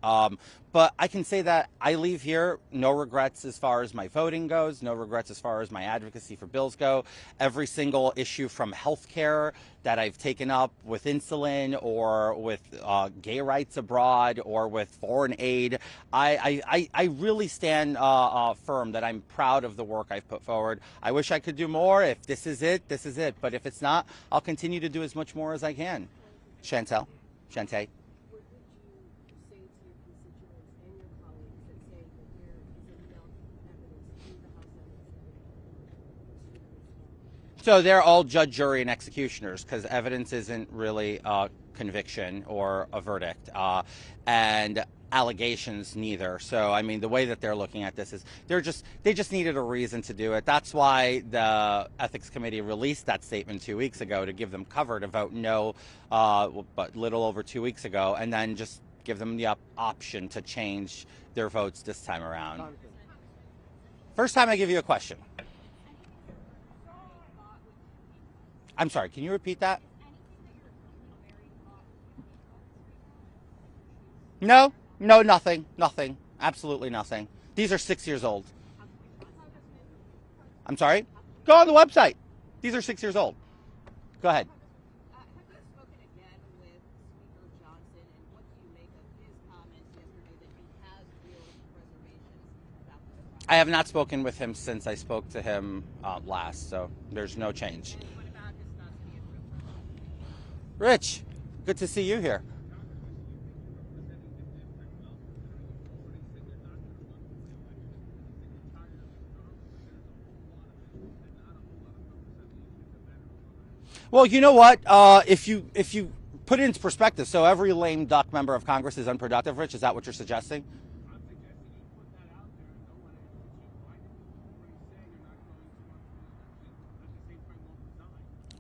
But I can say that I leave here no regrets as far as my voting goes, no regrets as far as my advocacy for bills go. Every single issue from healthcare that I've taken up with insulin or with gay rights abroad or with foreign aid, I really stand firm that I'm proud of the work I've put forward. I wish I could do more. If this is it, this is it. But if it's not, I'll continue to do as much more as I can. Chantel, Shantae. So they're all judge, jury, and executioners because evidence isn't really a conviction or a verdict, and allegations neither. So I mean, the way that they're looking at this is they just needed a reason to do it. That's why the ethics committee released that statement 2 weeks ago to give them cover to vote no, but little over 2 weeks ago, and then just give them the option to change their votes this time around. First time I give you a question. I'm sorry, can you repeat that? No, no, nothing, nothing, absolutely nothing. These are 6 years old. I'm sorry? Go on the website. These are 6 years old. Go ahead. Have you spoken again with Speaker Johnson, and what do you make of his comments yesterday that he has real reservations about this? I have not spoken with him since I spoke to him last, so there's no change. What about his thoughts being real? Rich, good to see you here. Well, you know what? If you put it into perspective, so every lame duck member of Congress is unproductive, Rich, is that what you're suggesting?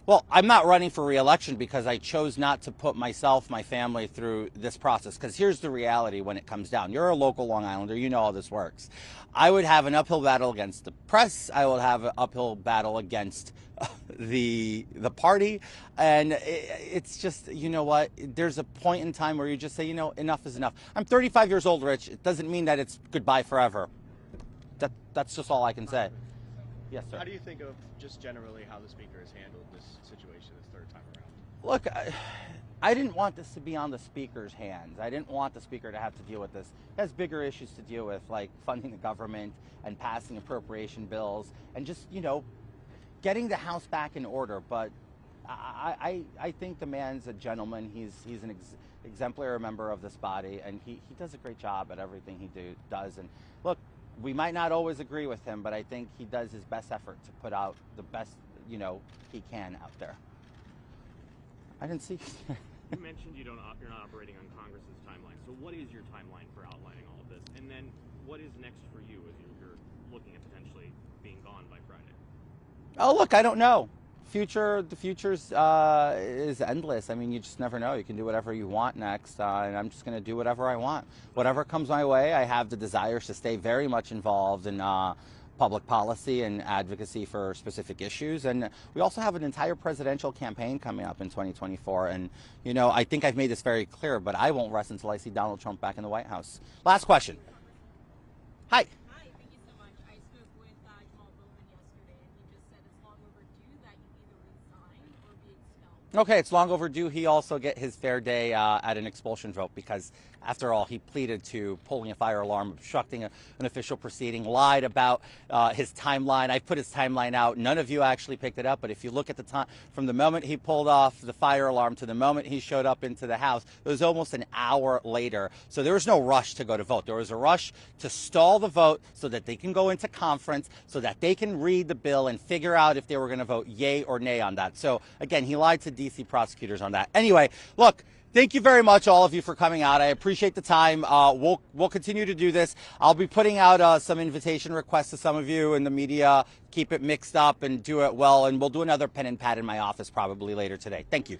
Well, I'm not running for re-election because I chose not to put myself, my family through this process. Because here's the reality when it comes down. You're a local Long Islander. You know how this works. I would have an uphill battle against the press. I would have an uphill battle against the party. And it's just, you know what? There's a point in time where you just say, you know, enough is enough. I'm 35 years old, Rich. It doesn't mean that it's goodbye forever. That's just all I can say. Yes, sir. How do you think of just generally how the speaker has handled this situation this third time around? Look, I didn't want this to be on the speaker's hands. I didn't want the speaker to have to deal with this. He has bigger issues to deal with, like funding the government and passing appropriation bills and just, you know, getting the House back in order. But I think the man's a gentleman. He's an exemplary member of this body, and he does a great job at everything he does. And look, we might not always agree with him, but I think he does his best effort to put out the best, you know, he can out there. I didn't see. You mentioned you're not operating on Congress's timeline. So what is your timeline for outlining all of this? And then what is next for you as you're looking at potentially being gone by Friday? Oh, look, I don't know. The future's is endless. I mean, you just never know. You can do whatever you want next, and I'm just going to do whatever I want. Whatever comes my way, I have the desires to stay very much involved in public policy and advocacy for specific issues. And we also have an entire presidential campaign coming up in 2024. And, you know, I think I've made this very clear, but I won't rest until I see Donald Trump back in the White House. Last question. Hi. Hi, thank you so much. I spoke with Jamal Bowman yesterday, and he just said it's long overdue that you either resign or be expelled. Okay, it's long overdue. He also get his fair day at an expulsion vote because, after all, he pleaded to pulling a fire alarm, obstructing an official proceeding, lied about his timeline. I put his timeline out. None of you actually picked it up, but if you look at the time, from the moment he pulled off the fire alarm to the moment he showed up into the House, it was almost an hour later. So there was no rush to go to vote. There was a rush to stall the vote so that they can go into conference, so that they can read the bill and figure out if they were going to vote yay or nay on that. So, again, he lied to D.C. prosecutors on that. Anyway, look. Thank you very much, all of you, for coming out. I appreciate the time. We'll continue to do this. I'll be putting out some invitation requests to some of you in the media. Keep it mixed up and do it well. And we'll do another pen and pad in my office probably later today. Thank you.